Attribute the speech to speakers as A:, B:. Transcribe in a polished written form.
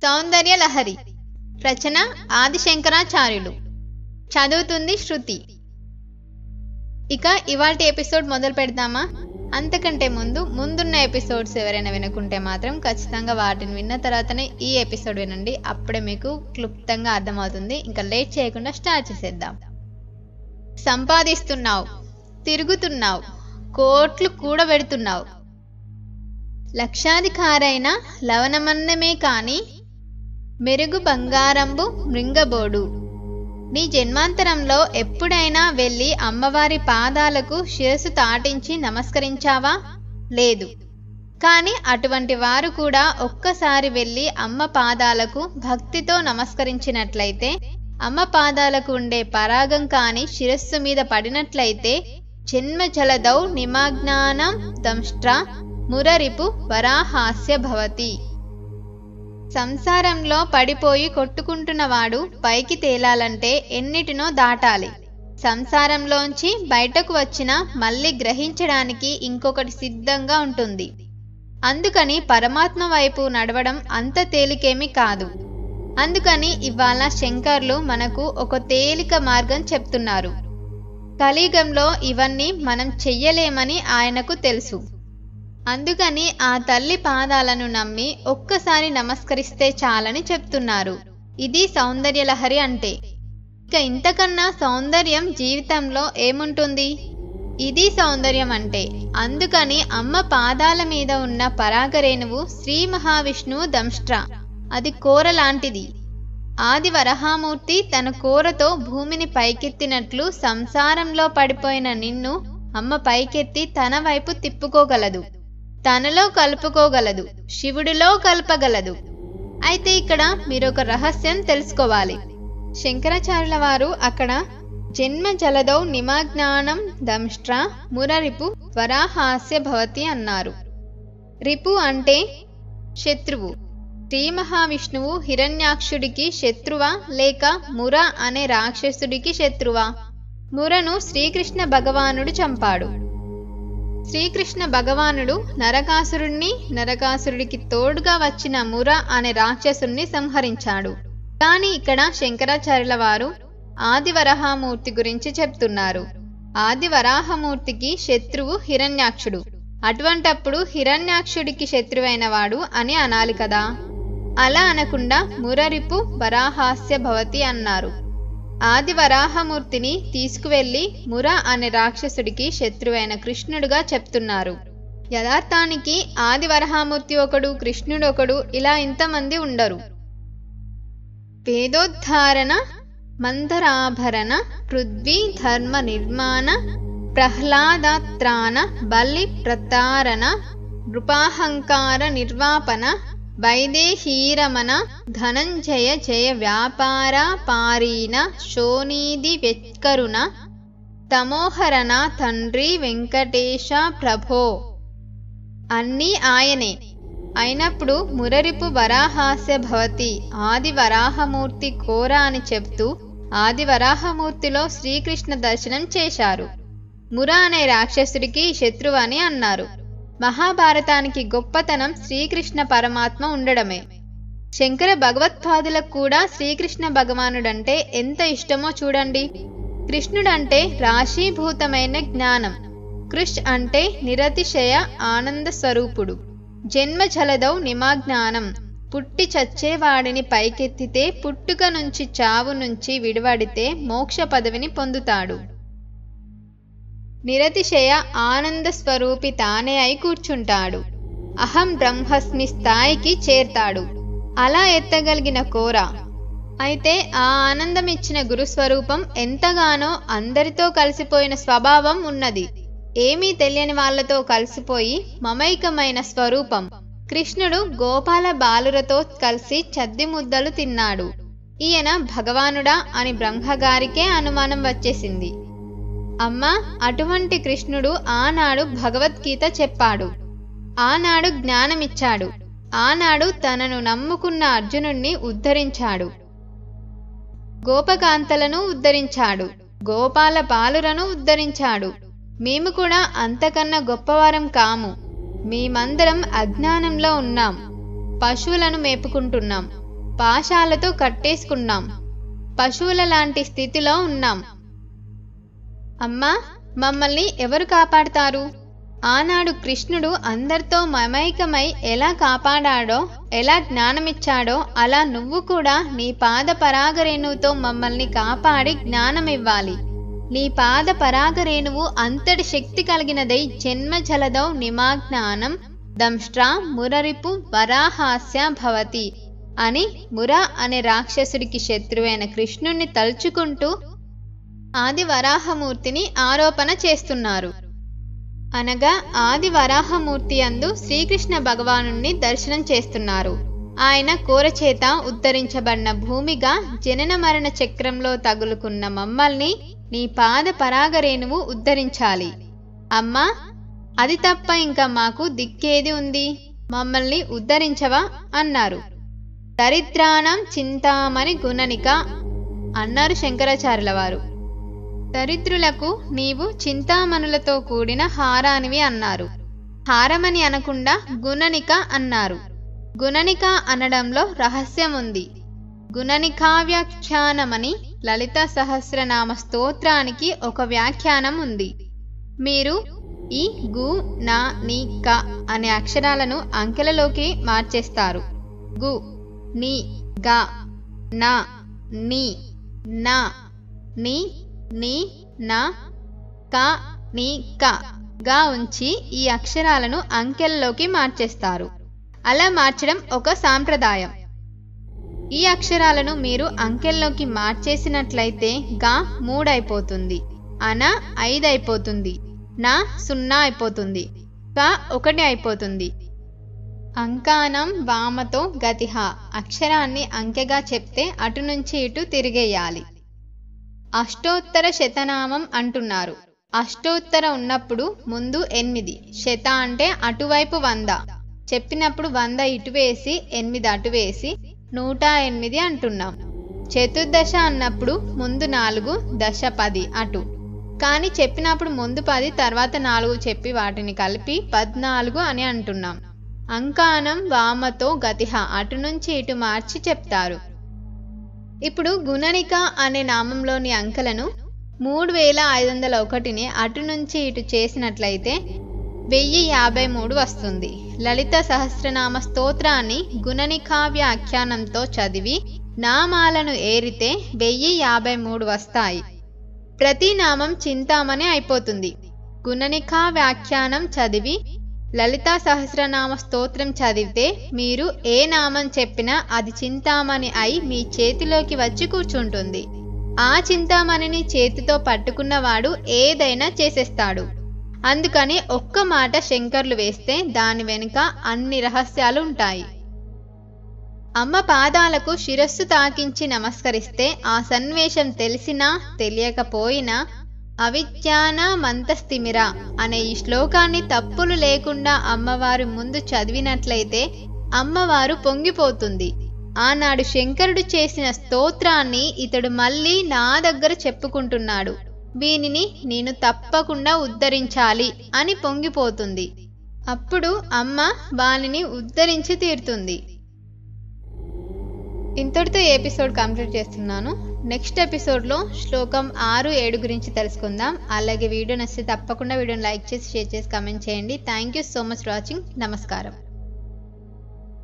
A: సౌందర్య లహరి రచన ఆదిశంకరాచార్యులు. చదువుతుంది శృతి. ఇక ఇవాల్టి ఎపిసోడ్ మొదలు పెడదామా? అంతకంటే ముందున్న ఎపిసోడ్స్ ఎవరైనా వినుకుంటే మాత్రం ఖచ్చితంగా వాటిని విన్న తర్వాతనే ఈ ఎపిసోడ్ వినండి. అప్పుడే మీకు క్లుప్తంగా అర్థమవుతుంది. ఇంకా లేట్ చేయకుండా స్టార్ట్ చేసేద్దాం. సంపాదిస్తున్నావు, తిరుగుతున్నావు, కోట్లు కూడబెడుతున్నావు, లక్షాధికారైన లవణమన్నమే కాని మెరుగు బంగారంబు మృంగబోడు. నీ జన్మాంతరంలో ఎప్పుడైనా వెళ్ళి అమ్మవారి పాదాలకు శిరస్సు తాటించి నమస్కరించావా? లేదు. కానీ అటువంటి వారు కూడా ఒక్కసారి వెళ్ళి అమ్మ పాదాలకు భక్తితో నమస్కరించినట్లయితే, అమ్మ పాదాలకు ఉండే పరాగం కాని శిరస్సు మీద పడినట్లయితే జన్మ జలదౌ నిమగ్నానం దంష్ట్రా మురరిపు వరాహాస్య భవతి. సంసారంలో పడిపోయి కొట్టుకుంటున్నవాడు పైకి తేలాలంటే ఎన్నిటినో దాటాలి. సంసారంలోంచి బయటకు వచ్చినా మళ్ళీ గ్రహించడానికి ఇంకొకటి సిద్ధంగా ఉంటుంది. అందుకని పరమాత్మ వైపు నడవడం అంత తేలికేమీ కాదు. అందుకని ఇవాళ శంకర్లు మనకు ఒక తేలిక మార్గం చెప్తున్నారు. కలియుగంలో ఇవన్నీ మనం చెయ్యలేమని ఆయనకు తెలుసు. అందుకని ఆ తల్లి పాదాలను నమ్మి ఒక్కసారి నమస్కరిస్తే చాలని చెప్తున్నారు. ఇది సౌందర్యలహరి అంటే. ఇక ఇంతకన్నా సౌందర్యం జీవితంలో ఏముంటుంది? ఇది సౌందర్యం అంటే. అందుకని అమ్మ పాదాల మీద ఉన్న పరాగరేణువు శ్రీ మహావిష్ణువు దంష్ట్ర. అది కోర లాంటిది. ఆది వరహామూర్తి తన కోరతో భూమిని పైకెత్తినట్లు సంసారంలో పడిపోయిన నిన్ను అమ్మ పైకెత్తి తన వైపు తిప్పుకోగలదు, తనలో కలుపుకోగలదు, శివుడిలో కలపగలదు. అయితే ఇక్కడ మీరొక రహస్యం తెలుసుకోవాలి. శంకరాచార్యుల వారు అక్కడ జన్మ జలదౌ నిమగ్నానం దంష్ట్రా మురరిపు వరాహాస్య భవతి అన్నారు. రిపు అంటే శత్రువు. శ్రీ మహావిష్ణువు హిరణ్యాక్షుడికి శత్రువా లేక ముర అనే రాక్షసుడికి శత్రువా? మురను శ్రీకృష్ణ భగవానుడు చంపాడు. శ్రీకృష్ణ భగవానుడు నరకాసురుణ్ణి, నరకాసురుడికి తోడుగా వచ్చిన ముర అనే రాక్షసుణ్ణి సంహరించాడు. కానీ ఇక్కడ శంకరాచార్యుల వారు ఆదివరాహమూర్తి గురించి చెప్తున్నారు. ఆదివరాహమూర్తికి శత్రువు హిరణ్యాక్షుడు. అటువంటప్పుడు హిరణ్యాక్షుడికి శత్రువైన వాడు అని అనాలి కదా. అలా అనకుండా మురరిపు వరాహాస్య భవతి అన్నారు. ఆది వరాహమూర్తిని తీసుకువెళ్లి ముర అనే రాక్షసుడికి శత్రువైన కృష్ణుడుగా చెప్తున్నారు. యథార్థానికి ఆది వరాహమూర్తి ఒకడు, కృష్ణుడు ఒకడు, ఇలా ఇంతమంది ఉండరు. వేదోద్ధారణ మందరాభరణ పృథ్వీ ధర్మ నిర్మాణ ప్రహ్లాదాత్రాణ బలి ప్రతారణ నృపాహంకార నిర్వాపన వైదేహీరమణ ధనంజయ జయ వ్యాపార పారీణ శోనీది వెత్కరుణ తమోహరణ తండ్రి వెంకటేశ ప్రభో. అన్నీ ఆయనే అయినప్పుడు మురరిపు వరాహాస్య భవతి. ఆది వరాహమూర్తి కోర అని చెప్తూ ఆది వరాహమూర్తిలో శ్రీకృష్ణ దర్శనం చేశారు. ముర అనే రాక్షసుడికి శత్రువు అని అన్నారు. మహాభారతానికి గొప్పతనం శ్రీకృష్ణ పరమాత్మ ఉండడమే. శంకర భగవత్పాదులకు కూడా శ్రీకృష్ణ భగవానుడంటే ఎంత ఇష్టమో చూడండి. కృష్ణుడంటే రాశీభూతమైన జ్ఞానం. కృష్ అంటే నిరతిశయ ఆనంద స్వరూపుడు. జన్మ జలదౌ నిమగ్నానం. పుట్టి చచ్చేవాడిని పైకెత్తితే పుట్టుక నుంచి చావు నుంచి విడివడితే మోక్ష పదవిని పొందుతాడు. నిరతిశయ ఆనంద స్వరూపి తానే అయి కూర్చుంటాడు. అహం బ్రహ్మస్మి స్థాయికి చేర్తాడు. అలా ఎత్తగలిగిన కోర. అయితే ఆ ఆనందం ఇచ్చిన గురుస్వరూపం ఎంతగానో అందరితో కలిసిపోయిన స్వభావం ఉన్నది. ఏమీ తెలియని వాళ్లతో కలిసిపోయి మమైకమైన స్వరూపం. కృష్ణుడు గోపాల బాలురతో కలిసి చద్ది ముద్దలు తిన్నాడు. ఈయన భగవానుడా అని బ్రహ్మగారికే అనుమానం వచ్చేసింది. అమ్మా, అటువంటి కృష్ణుడు ఆనాడు భగవద్గీత చెప్పాడు. ఆనాడు జ్ఞానమిచ్చాడు. ఆనాడు తనను నమ్ముకున్న అర్జునుణ్ణి ఉద్ధరించాడు. గోపకాంతలను ఉద్ధరించాడు. గోపాల బాలురను ఉద్ధరించాడు. మేము కూడా అంతకన్నా గొప్పవారం కాము. మేమందరం అజ్ఞానంలో ఉన్నాం. పశువులను మేపుకుంటున్నాం. పాశాలతో కట్టేసుకున్నాం. పశువుల లాంటి స్థితిలో ఉన్నాం. అమ్మా, మమ్మల్ని ఎవరు కాపాడతారు? ఆనాడు కృష్ణుడు అందరితో మమైకమై ఎలా కాపాడాడో, ఎలా జ్ఞానమిచ్చాడో అలా నువ్వు కూడా నీ పాద పరాగరేణువుతో మమ్మల్ని కాపాడి జ్ఞానమివ్వాలి. నీ పాద పరాగరేణువు అంతటి శక్తి కలిగినదై జన్మ జలదౌ నిమగ్నానం దంష్ట్రా మురరిపు వరాహాస్య భవతి అని ముర అనే రాక్షసుడికి శత్రువైన కృష్ణుణ్ణి తలుచుకుంటూ ఆది వరాహమూర్తిని ఆరోపణ చేస్తున్నారు. అనగా ఆది వరాహమూర్తి యందు శ్రీకృష్ణ భగవానుణ్ణి దర్శనం చేస్తున్నారు. ఆయన కోరచేత ఉద్ధరించబడిన భూమిగా జనన మరణ చక్రంలో తగులుకున్న మమ్మల్ని నీ పాద పరాగరేణువు ఉద్ధరించాలి. అమ్మా, అది తప్ప ఇంకా మాకు దిక్కేది ఉంది? మమ్మల్ని ఉద్ధరించవా అన్నారు. దరిద్రాణం చింతామణి గుణనిక అన్నారు శంకరాచార్యుల వారు. దరిద్రులకు నీవు చింతామణులతో కూడిన హారానివి అన్నారు. హారమని అనకుండా గుణనిక అన్నారు. గుణనిక అనడంలో రహస్యం ఉంది. గుణనికావ్యాఖ్యానమని లలిత సహస్రనామ స్తోత్రానికి ఒక వ్యాఖ్యానం ఉంది. మీరు ఈ గు నా ని క అనే అక్షరాలను అంకెలలోకి మార్చేస్తారు. గు, ని, గ, నా, ని, నా, ని, ని, నా, క, ని, క గా ఉంచి ఈ అక్షరాలను అంకెలలోకి మార్చేస్తారు. అలా మార్చడం ఒక సాంప్రదాయం. ఈ అక్షరాలను మీరు అంకెల్లోకి మార్చేసినట్లయితే గా 3 అయిపోతుంది, అన 5 అయిపోతుంది, నా 0 అయిపోతుంది, క 1 అయిపోతుంది. అంకానం వామతో గతిహ అక్షరాన్ని అంకెగా చెప్తే అటు నుంచి ఇటు తిరిగేయాలి. అష్టోత్తర శతనామం అంటున్నారు. అష్టోత్తర ఉన్నప్పుడు ముందు 8, శత అంటే అటువైపు 100, చెప్పినప్పుడు 100 ఇటు వేసి 8 అటు వేసి 108 అంటున్నాం. చతుర్దశ అన్నప్పుడు ముందు 4, దశ 10 అటు, కానీ చెప్పినప్పుడు ముందు 10 తర్వాత 4 చెప్పి వాటిని కలిపి 14 అని అంటున్నాం. అంకానం వామతో గతిహ అటు నుంచి ఇటు మార్చి చెప్తారు. ఇప్పుడు గుణనిక అనే నామంలోని అంకెలను 3501ని అటు నుంచి ఇటు చేసినట్లయితే 1053 వస్తుంది. లలిత సహస్రనామ స్తోత్రాన్ని గుణనికావ్యాఖ్యానంతో చదివి నామాలను ఏరితే 1053 వస్తాయి. ప్రతి నామం చింతామణి అయిపోతుంది. గుణనికా వ్యాఖ్యానం చదివి లలితా సహస్రనామ స్తోత్రం చదివితే మీరు ఏ నామం చెప్పినా అది చింతామణి అయి మీ చేతిలోకి వచ్చి కూర్చుంటుంది. ఆ చింతామణిని చేతితో పట్టుకున్నవాడు ఏదైనా చేసేస్తాడు. అందుకని ఒక్క మాట శంకర్లు వేస్తే దాని వెనుక అన్ని రహస్యాలు ఉంటాయి. అమ్మ పాదాలకు శిరస్సు తాకించి నమస్కరిస్తే ఆ సన్నివేశం తెలిసినా తెలియకపోయినా అవిజ్ఞాన మంతస్థిమిర అనే ఈ శ్లోకాన్ని తప్పులు లేకుండా అమ్మవారు ముందు చదివినట్లయితే అమ్మవారు పొంగిపోతుంది. ఆనాడు శంకరుడు చేసిన స్తోత్రాన్ని ఇతడు మళ్ళీ నా దగ్గర చెప్పుకుంటున్నాడు, వీనిని నేను తప్పకుండా ఉద్ధరించాలి అని పొంగిపోతుంది. అప్పుడు అమ్మ వానిని ఉద్ధరించి తీరుతుంది. ఇంతటితో ఈ ఎపిసోడ్ కంప్లీట్ చేస్తున్నాను. నెక్స్ట్ ఎపిసోడ్లో శ్లోకం 6, 7 గురించి తెలుసుకుందాం. అలాగే వీడియో నచ్చితే తప్పకుండా వీడియోని లైక్ చేసి, షేర్ చేసి, కామెంట్ చేయండి. Thank you so much for watching. నమస్కారం.